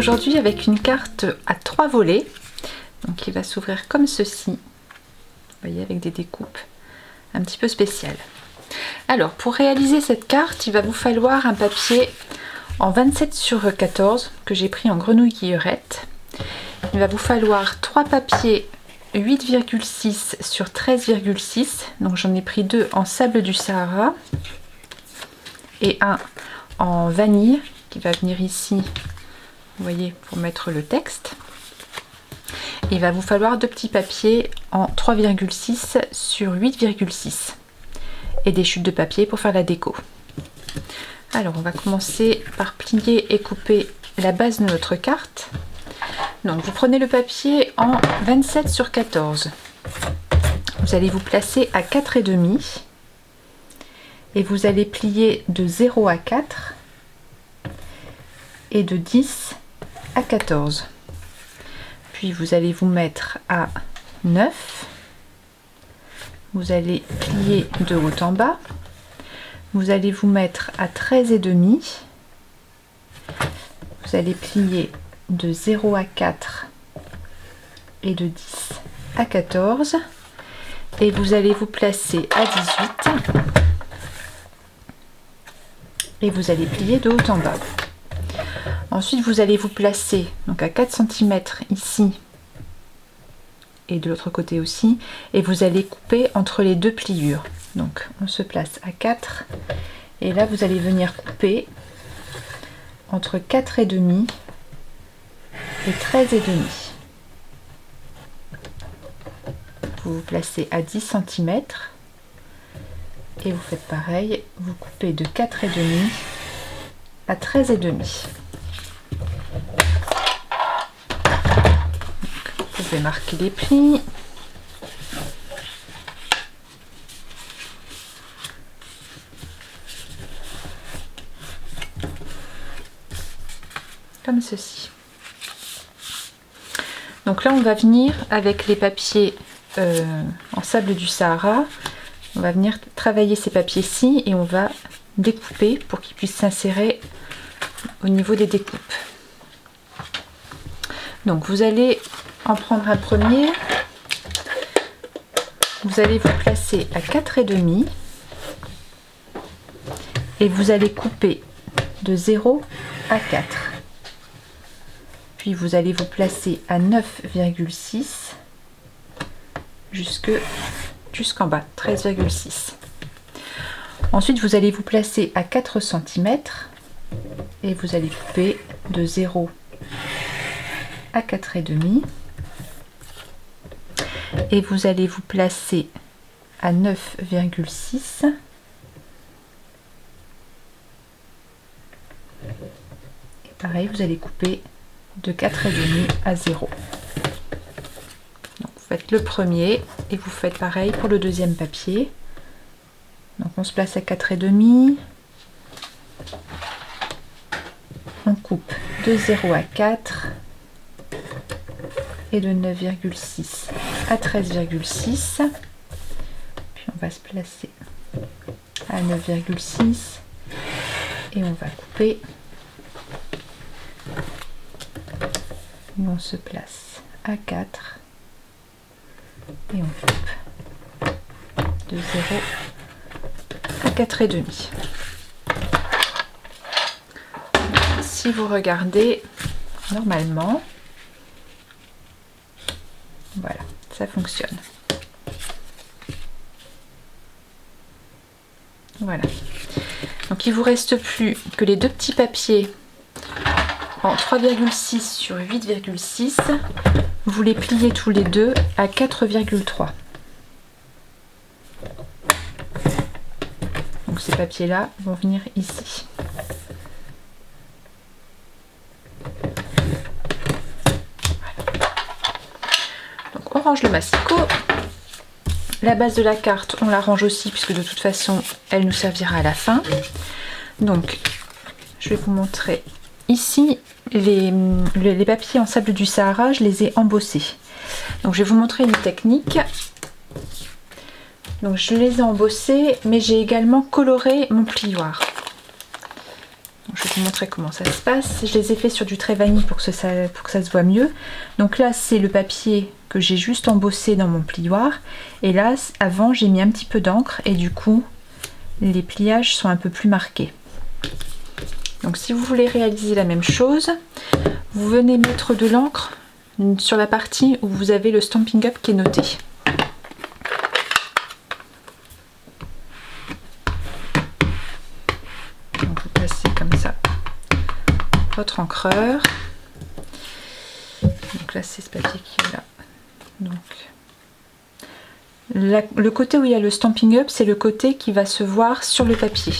aujourd'hui avec une carte à 3 volets. Donc il va s'ouvrir comme ceci. Vous voyez, avec des découpes un petit peu spéciales. Alors pour réaliser cette carte, il va vous falloir un papier en 27 sur 14 que j'ai pris en grenouille guillerette. Il va vous falloir 3 papiers 8,6 sur 13,6. Donc j'en ai pris 2 en sable du Sahara et un en vanille qui va venir ici, vous voyez, pour mettre le texte. Il va vous falloir 2 petits papiers en 3,6 sur 8,6 et des chutes de papier pour faire la déco. Alors on va commencer par plier et couper la base de notre carte. Donc vous prenez le papier en 27 sur 14. Vous allez vous placer à 4,5 et vous allez plier de 0 à 4 et de 10 à 14. Puis vous allez vous mettre à 9. Vous allez plier de haut en bas. Vous allez vous mettre à 13,5. Vous allez plier de 0 à 4 et de 10 à 14. Et vous allez vous placer à 18. Et vous allez plier de haut en bas. Ensuite, vous allez vous placer donc à 4 cm ici et de l'autre côté aussi, et vous allez couper entre les deux pliures. Donc on se place à 4 et là vous allez venir couper entre 4,5 et 13,5. Vous vous placez à 10 cm et vous faites pareil, vous coupez de 4,5 à 13,5. Vous pouvez marquer les plis. Comme ceci. Donc là on va venir avec les papiers en sable du Sahara, on va venir travailler ces papiers-ci et on va découper pour qu'ils puissent s'insérer au niveau des découpes. Donc vous allez en prendre un premier, vous allez vous placer à 4,5 et vous allez couper de 0 à 4. Puis vous allez vous placer à 9,6 jusqu'en bas, 13,6. Ensuite, vous allez vous placer à 4 cm et vous allez couper de 0 à 4,5. Et vous allez vous placer à 9,6. Et pareil, vous allez couper de 4,5 à 0. Donc vous faites le premier et vous faites pareil pour le deuxième papier. Donc on se place à 4,5. On coupe de 0 à 4 et de 9,6 à 13,6. Puis on va se placer à 9,6 et on va couper. Et on se place à 4 et on coupe de 0 à 4,5. Si vous regardez normalement, voilà, ça fonctionne. Voilà. Donc il vous reste plus que les 2 petits papiers en 3,6 sur 8,6. Vous les pliez tous les deux à 4,3. Donc ces papiers là vont venir ici. Donc on range le massicot. La base de la carte, on la range aussi puisque de toute façon, elle nous servira à la fin. Donc, je vais vous montrer ici les papiers en sable du Sahara, je les ai embossés. Donc, je vais vous montrer une technique. Donc, je les ai embossés, mais j'ai également coloré mon plioir. Donc, je vais vous montrer comment ça se passe. Je les ai fait sur du trait vanille pour que ça se voit mieux. Donc là, c'est le papier que j'ai juste embossé dans mon plioir. Et là, avant, j'ai mis un petit peu d'encre et du coup, les pliages sont un peu plus marqués. Donc si vous voulez réaliser la même chose, vous venez mettre de l'encre sur la partie où vous avez le Stampin' Up qui est noté. Donc vous placez comme ça votre encreur. Donc là c'est ce papier qui est là. Donc le côté où il y a le Stampin' Up, c'est le côté qui va se voir sur le papier.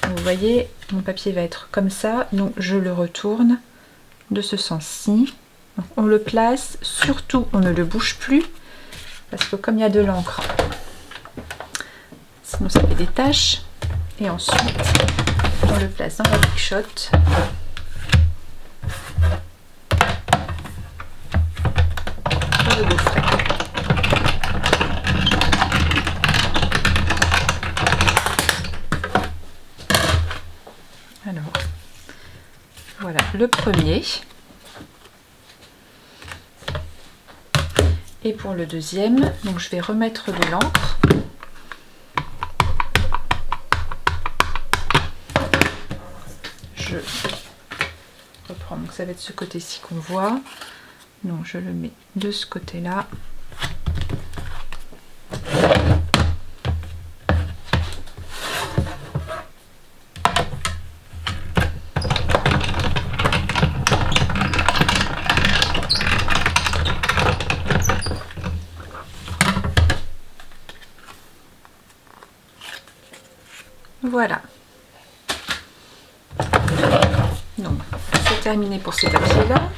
Vous voyez, mon papier va être comme ça, donc je le retourne de ce sens-ci. On le place, surtout on ne le bouge plus, parce que comme il y a de l'encre, sinon ça fait des taches. Et ensuite, on le place dans la Big Shot. Pour le gaufret. Alors, voilà le premier. Et pour le deuxième, donc je vais remettre de l'encre. Je reprends, donc ça va être ce côté-ci qu'on voit. Donc je le mets de ce côté-là. Voilà. Donc, c'est terminé pour ces papiers-là.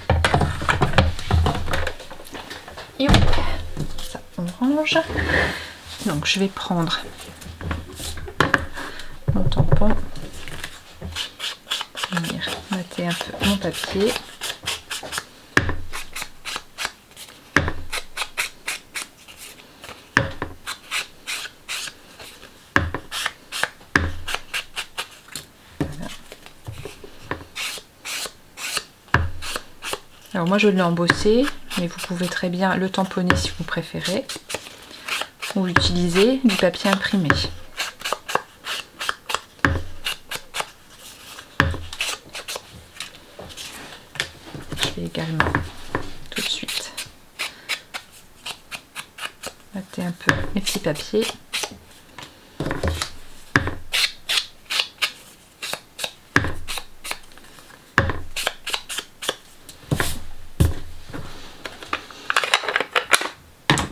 Et ça, on range. Donc, je vais prendre mon tampon, venir mater un peu mon papier. Alors moi je l'ai embossé, mais vous pouvez très bien le tamponner si vous préférez, ou utiliser du papier imprimé. Je vais également tout de suite mater un peu mes petits papiers.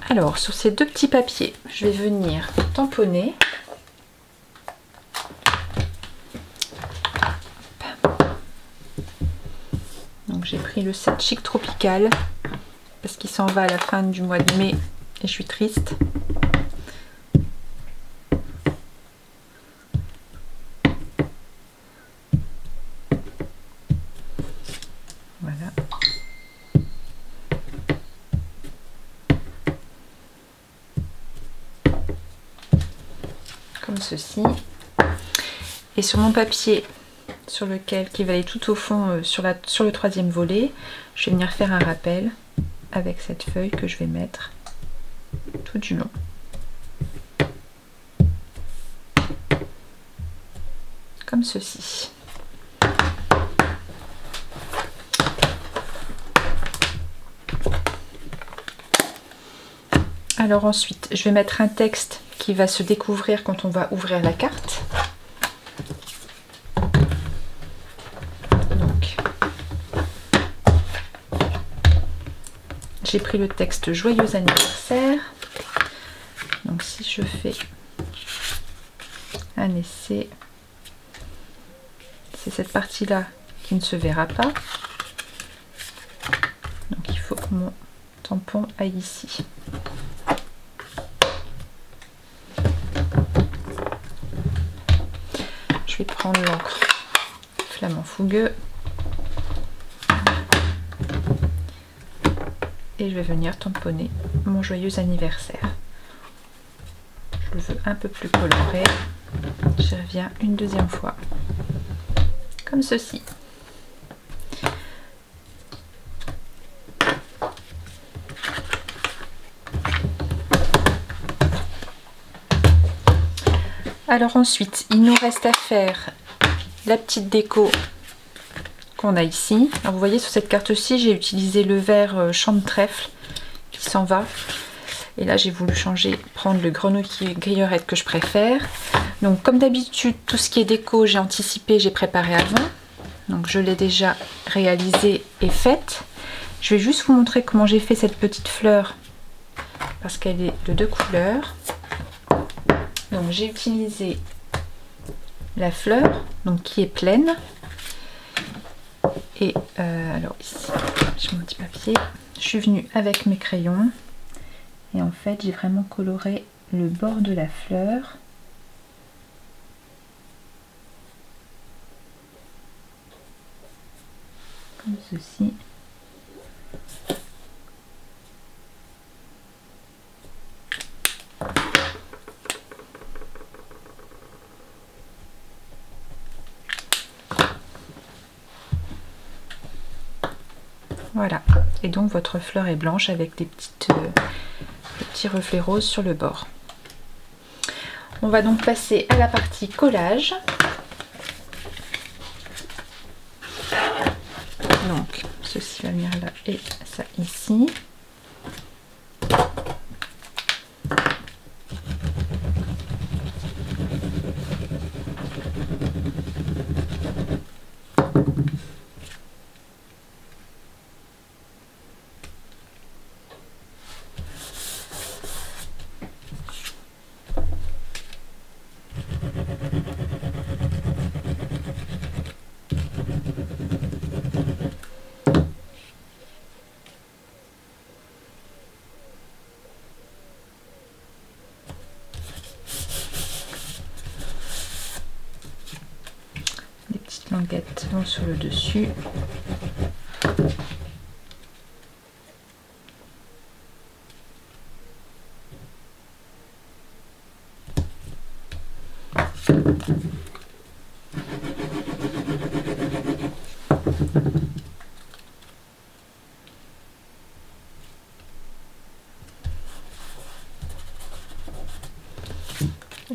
Alors, sur ces deux petits papiers, je vais venir tamponner. Donc, j'ai pris le set Chic Tropical parce qu'il s'en va à la fin du mois de mai et je suis triste. Voilà. Comme ceci. Et sur mon papier sur lequel qui va aller tout au fond sur le troisième volet, je vais venir faire un rappel avec cette feuille que je vais mettre tout du long. Comme ceci. Alors ensuite, je vais mettre un texte qui va se découvrir quand on va ouvrir la carte. Donc, j'ai pris le texte Joyeux anniversaire. Donc si je fais un essai, c'est cette partie-là qui ne se verra pas. Donc il faut que mon tampon aille ici. Je vais prendre l'encre Flamand Fougueux et je vais venir tamponner mon joyeux anniversaire. Je le veux un peu plus coloré. Je reviens une deuxième fois comme ceci. Alors ensuite, il nous reste à faire la petite déco qu'on a ici. Alors vous voyez sur cette carte-ci, j'ai utilisé le vert champ de trèfle qui s'en va. Et là, j'ai voulu changer, prendre le grenouille grillerette que je préfère. Donc comme d'habitude, tout ce qui est déco, j'ai anticipé, j'ai préparé avant. Donc je l'ai déjà réalisé et faite. Je vais juste vous montrer comment j'ai fait cette petite fleur parce qu'elle est de 2 couleurs. Donc j'ai utilisé la fleur donc qui est pleine et alors ici j'ai mon petit papier, je suis venue avec mes crayons et en fait j'ai vraiment coloré le bord de la fleur comme ceci. Voilà, et donc votre fleur est blanche avec des petits reflets roses sur le bord. On va donc passer à la partie collage. Donc ceci va venir là et ça ici. Languettes vont sur le dessus.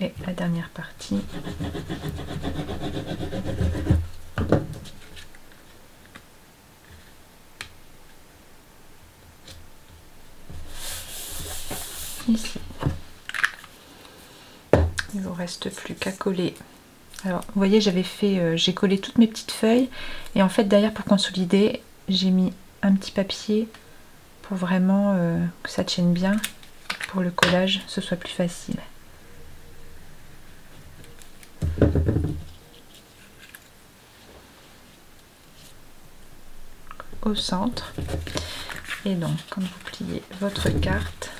Et la dernière partie. Ici. Il vous reste plus qu'à coller. Alors vous voyez j'ai collé toutes mes petites feuilles et en fait derrière pour consolider j'ai mis un petit papier pour vraiment que ça tienne bien, pour le collage ce soit plus facile. Au centre et donc quand vous pliez votre carte,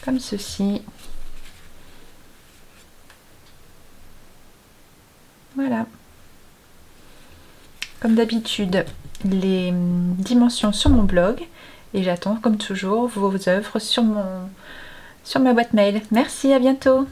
comme ceci. Voilà. Comme d'habitude, les dimensions sur mon blog et j'attends comme toujours vos œuvres sur ma boîte mail. Merci, à bientôt.